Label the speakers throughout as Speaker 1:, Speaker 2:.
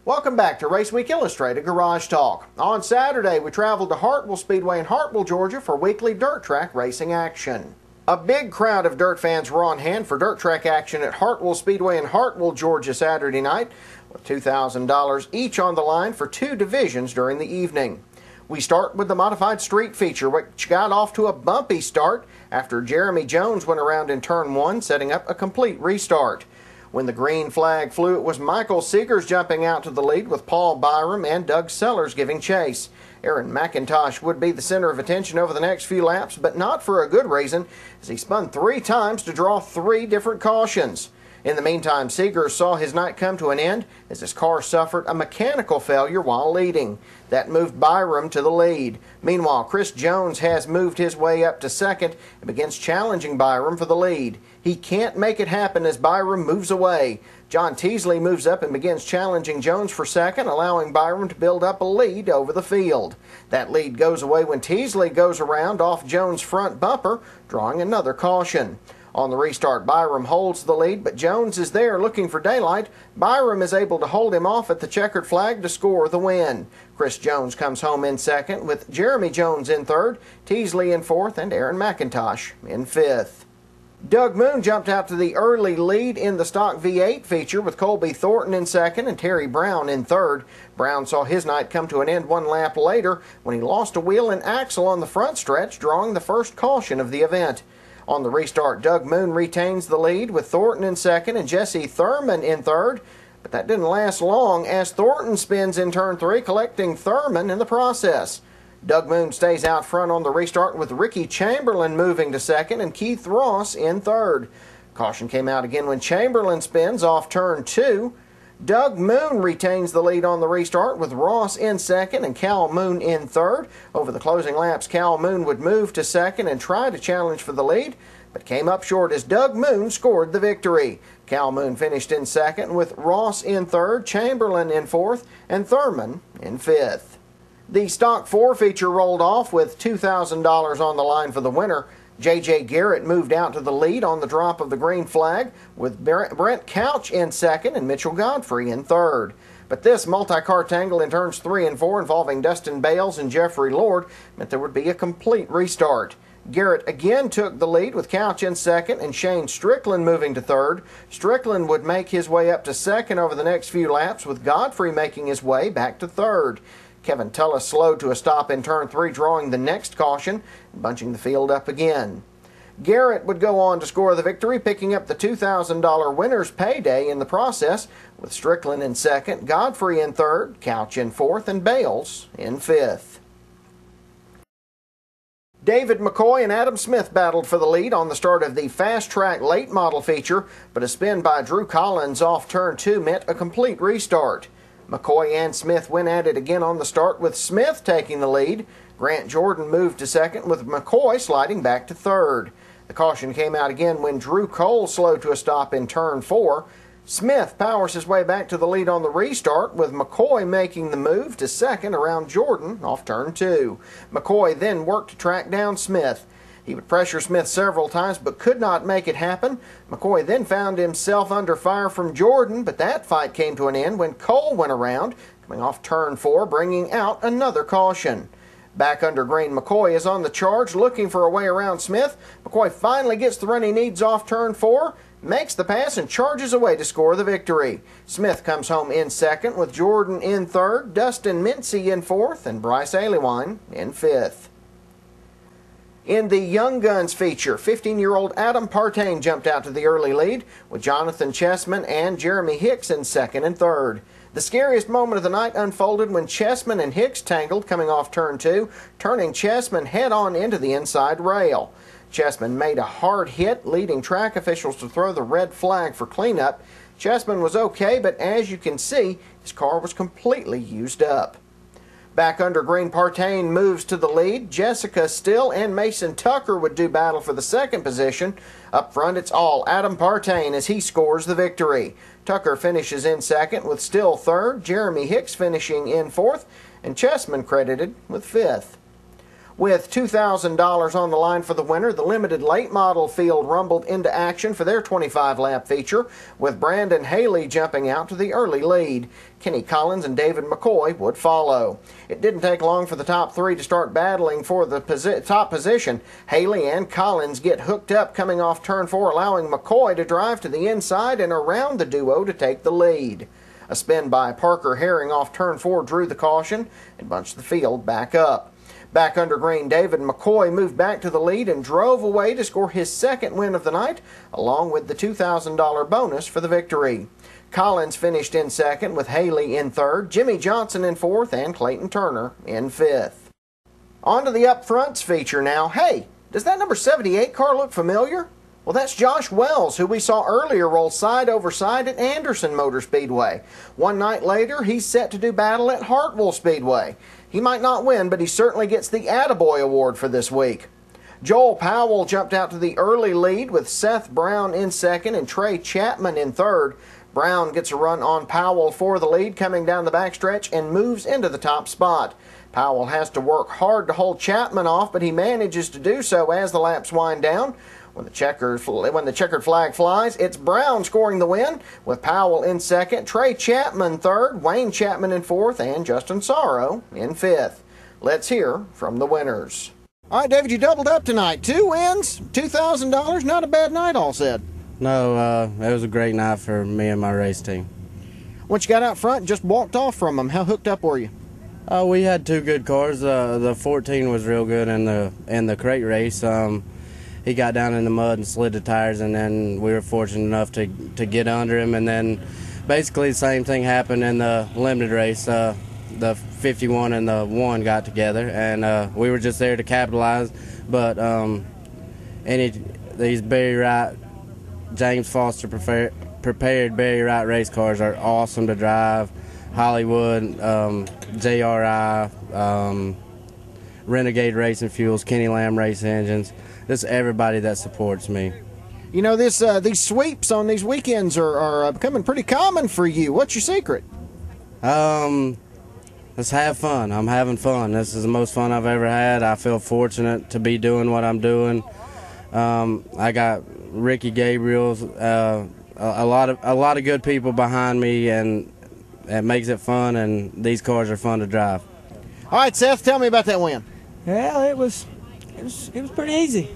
Speaker 1: Welcome back to Raceweek Illustrated Garage Talk. On Saturday, we traveled to Hartwell Speedway in Hartwell, Georgia for weekly dirt track racing action. A big crowd of dirt fans were on hand for dirt track action at Hartwell Speedway in Hartwell, Georgia Saturday night, with $2,000 each on the line for two divisions during the evening. We start with the modified street feature, which got off to a bumpy start after Jeremy Jones went around in turn one, setting up a complete restart. When the green flag flew, it was Michael Seegers jumping out to the lead with Paul Byram and Doug Sellers giving chase. Aaron McIntosh would be the center of attention over the next few laps, but not for a good reason, as he spun 3 times to draw 3 different cautions. In the meantime, Seegers saw his night come to an end as his car suffered a mechanical failure while leading. That moved Byram to the lead. Meanwhile, Chris Jones has moved his way up to second and begins challenging Byram for the lead. He can't make it happen as Byram moves away. John Teasley moves up and begins challenging Jones for second, allowing Byram to build up a lead over the field. That lead goes away when Teasley goes around off Jones' front bumper, drawing another caution. On the restart, Byram holds the lead, but Jones is there looking for daylight. Byram is able to hold him off at the checkered flag to score the win. Chris Jones comes home in second, with Jeremy Jones in third, Teasley in fourth, and Aaron McIntosh in fifth. Doug Moon jumped out to the early lead in the stock V8 feature with Colby Thornton in second and Terry Brown in third. Brown saw his night come to an end 1 lap later when he lost a wheel and axle on the front stretch, drawing the first caution of the event. On the restart, Doug Moon retains the lead with Thornton in second and Jesse Thurman in third, but that didn't last long as Thornton spins in turn 3, collecting Thurman in the process. Doug Moon stays out front on the restart with Ricky Chamberlain moving to second and Keith Ross in third. Caution came out again when Chamberlain spins off turn 2. Doug Moon retains the lead on the restart with Ross in second and Cal Moon in third. Over the closing laps, Cal Moon would move to second and try to challenge for the lead, but came up short as Doug Moon scored the victory. Cal Moon finished in second with Ross in third, Chamberlain in fourth, and Thurman in fifth. The Stock 4 feature rolled off with $2,000 on the line for the winner. J.J. Garrett moved out to the lead on the drop of the green flag, with Brent Couch in second and Mitchell Godfrey in third. But this multi-car tangle in turns 3 and 4 involving Dustin Bales and Jeffrey Lord meant there would be a complete restart. Garrett again took the lead with Couch in second and Shane Strickland moving to third. Strickland would make his way up to second over the next few laps, with Godfrey making his way back to third. Kevin Tullis slowed to a stop in turn 3, drawing the next caution and bunching the field up again. Garrett would go on to score the victory, picking up the $2,000 winner's payday in the process, with Strickland in second, Godfrey in third, Couch in fourth, and Bales in fifth. David McCoy and Adam Smith battled for the lead on the start of the Fast Track Late Model feature, but a spin by Drew Collins off turn 2 meant a complete restart. McCoy and Smith went at it again on the start, with Smith taking the lead. Grant Jordan moved to second, with McCoy sliding back to third. The caution came out again when Drew Cole slowed to a stop in turn 4. Smith powers his way back to the lead on the restart, with McCoy making the move to second around Jordan off turn 2. McCoy then worked to track down Smith. He would pressure Smith several times but could not make it happen. McCoy then found himself under fire from Jordan, but that fight came to an end when Cole went around, coming off turn 4, bringing out another caution. Back under green, McCoy is on the charge looking for a way around Smith. McCoy finally gets the run he needs off turn 4, makes the pass, and charges away to score the victory. Smith comes home in second with Jordan in third, Dustin Mincy in fourth, and Bryce Aliwine in fifth. In the Young Guns feature, 15-year-old Adam Partain jumped out to the early lead, with Jonathan Chessman and Jeremy Hicks in second and third. The scariest moment of the night unfolded when Chessman and Hicks tangled coming off turn 2, turning Chessman head-on into the inside rail. Chessman made a hard hit, leading track officials to throw the red flag for cleanup. Chessman was okay, but as you can see, his car was completely used up. Back under green, Partain moves to the lead. Jessica Still and Mason Tucker would do battle for the second position. Up front, it's all Adam Partain as he scores the victory. Tucker finishes in second with Still third, Jeremy Hicks finishing in fourth, and Chessman credited with fifth. With $2,000 on the line for the winner, the limited late model field rumbled into action for their 25-lap feature, with Brandon Haley jumping out to the early lead. Kenny Collins and David McCoy would follow. It didn't take long for the top three to start battling for the top position. Haley and Collins get hooked up coming off turn 4, allowing McCoy to drive to the inside and around the duo to take the lead. A spin by Parker Herring off turn 4 drew the caution and bunched the field back up. Back under green, David McCoy moved back to the lead and drove away to score his second win of the night, along with the $2,000 bonus for the victory. Collins finished in second with Haley in third, Jimmy Johnson in fourth, and Clayton Turner in fifth. On to the up fronts feature now. Hey, does that number 78 car look familiar? Well, that's Josh Wells, who we saw earlier roll side over side at Anderson Motor Speedway. One night later, he's set to do battle at Hartwell Speedway. He might not win, but he certainly gets the Attaboy Award for this week. Joel Powell jumped out to the early lead with Seth Brown in second and Trey Chapman in third. Brown gets a run on Powell for the lead coming down the backstretch and moves into the top spot. Powell has to work hard to hold Chapman off, but he manages to do so as the laps wind down. When the checkered flag flies, it's Brown scoring the win, with Powell in second, Trey Chapman third, Wayne Chapman in fourth, and Justin Sorrow in fifth. Let's hear from the winners. All right, David, you doubled up tonight. 2 wins, $2,000. Not a bad night, all said.
Speaker 2: No, it was a great night for me and my race team.
Speaker 1: Once you got out front and just walked off from them, how hooked up were you?
Speaker 2: We had 2 good cars. The 14 was real good in the crate race. He got down in the mud and slid the tires, and then we were fortunate enough to get under him. And then basically the same thing happened in the limited race. The 51 and the 1 got together, and we were just there to capitalize. But these Barry Wright, James Foster prepared Barry Wright race cars are awesome to drive. Hollywood, JRI, Renegade Racing Fuels, Kenny Lamb Race Engines. Just everybody that supports me.
Speaker 1: You know, these sweeps on these weekends are becoming pretty common for you. What's your secret?
Speaker 2: Let's have fun. I'm having fun. This is the most fun I've ever had. I feel fortunate to be doing what I'm doing. I got Ricky Gabriel's, a lot of good people behind me, and it makes it fun. And these cars are fun to drive.
Speaker 1: All right, Seth, tell me about that win.
Speaker 3: Well, it was pretty easy.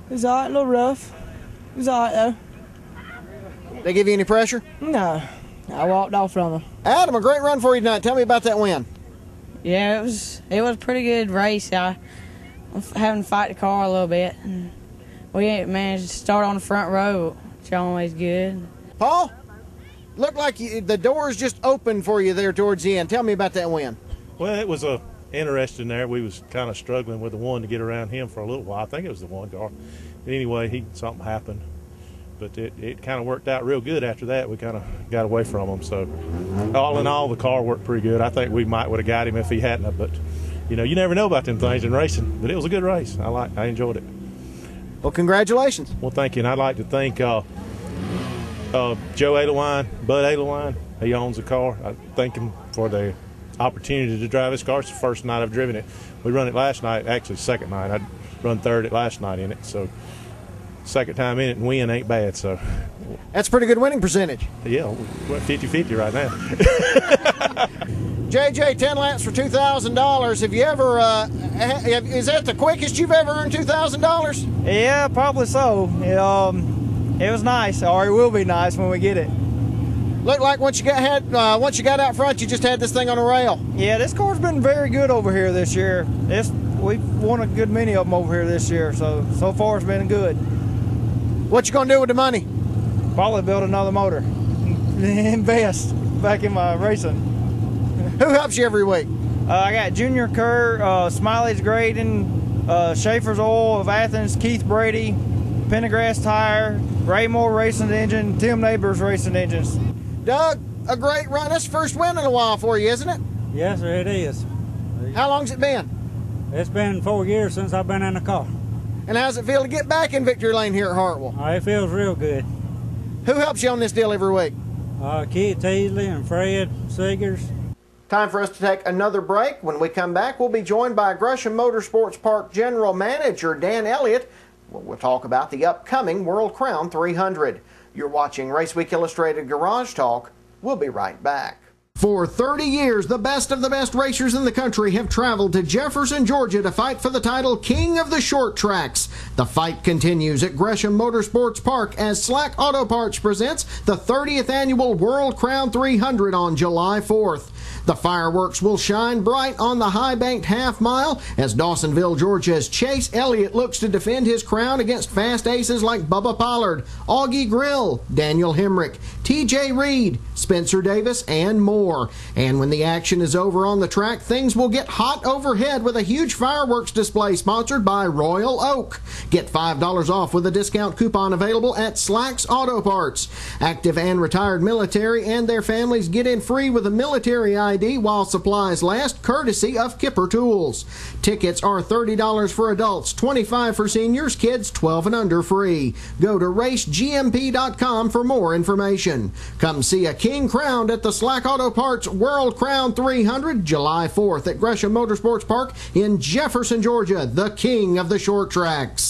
Speaker 3: It was all right, a little rough. It was all right, though.
Speaker 1: They give you any pressure?
Speaker 3: No. I walked off from them.
Speaker 1: Adam, a great run for you tonight. Tell me about that win.
Speaker 4: Yeah, it was a pretty good race. I'm having to fight the car a little bit. And we managed to start on the front row, which is always good.
Speaker 1: Paul, looked like the doors just opened for you there towards the end. Tell me about that win.
Speaker 5: Well, it was interesting there. We was kind of struggling with the 1 to get around him for a little while. I think it was the 1 car. But anyway, something happened. But it kind of worked out real good after that. We kind of got away from him. So all in all, the car worked pretty good. I think we might would have got him if he hadn't. But, you know, you never know about them things in racing. But it was a good race. I enjoyed it.
Speaker 1: Well, congratulations.
Speaker 5: Well, thank you. And I'd like to thank Joe Adelwine, Bud Adelwine. He owns the car. I thank him for the opportunity to drive his car. It's the first night I've driven it. We run it last night, actually second night. I'd run third at last night in it. So second time in it and win ain't bad. So
Speaker 1: that's a pretty good winning percentage.
Speaker 5: Yeah, we're 50-50 right now.
Speaker 1: JJ, 10 laps for $2,000. Have you ever, is that the quickest you've ever earned $2,000?
Speaker 3: Yeah, probably so. It was nice, or it will be nice when we get it.
Speaker 1: Looked like once you got out front, you just had this thing on a rail.
Speaker 3: Yeah, this car's been very good over here this year. We've won a good many of them over here this year, so far it's been good.
Speaker 1: What you gonna do with the money?
Speaker 3: Probably build another motor. Invest back in my racing.
Speaker 1: Who helps you every week?
Speaker 3: I got Junior Kerr, Smiley's Grading, Schaefer's Oil of Athens, Keith Brady, Pendergrass Tire, Ray Moore Racing Engine, Tim Neighbors Racing Engines.
Speaker 1: Doug, a great run. That's the first win in a while for you, isn't it?
Speaker 6: Yes, sir, it is.
Speaker 1: How long's it been?
Speaker 6: It's been 4 years since I've been in the car.
Speaker 1: And how's it feel to get back in victory lane here at Hartwell?
Speaker 6: It feels real good.
Speaker 1: Who helps you on this deal every week?
Speaker 6: Keith Teasley and Fred Seegers.
Speaker 1: Time for us to take another break. When we come back, we'll be joined by Gresham Motorsports Park General Manager Dan Elliott. We'll talk about the upcoming World Crown 300. You're watching Raceweek Illustrated Garage Talk. We'll be right back. For 30 years, the best of the best racers in the country have traveled to Jefferson, Georgia to fight for the title King of the Short Tracks. The fight continues at Gresham Motorsports Park as Slack Auto Parts presents the 30th Annual World Crown 300 on July 4th. The fireworks will shine bright on the high-banked half-mile as Dawsonville, Georgia's Chase Elliott looks to defend his crown against fast aces like Bubba Pollard, Augie Grill, Daniel Hemrick, T.J. Reed, Spencer Davis, and more. And when the action is over on the track, things will get hot overhead with a huge fireworks display sponsored by Royal Oak. Get $5 off with a discount coupon available at Slack's Auto Parts. Active and retired military and their families get in free with a military ID while supplies last, courtesy of Kipper Tools. Tickets are $30 for adults, $25 for seniors, kids 12 and under free. Go to racegmp.com for more information. Come see a king crowned at the Slack Auto Parts World Crown 300 July 4th at Gresham Motorsports Park in Jefferson, Georgia, the king of the short tracks.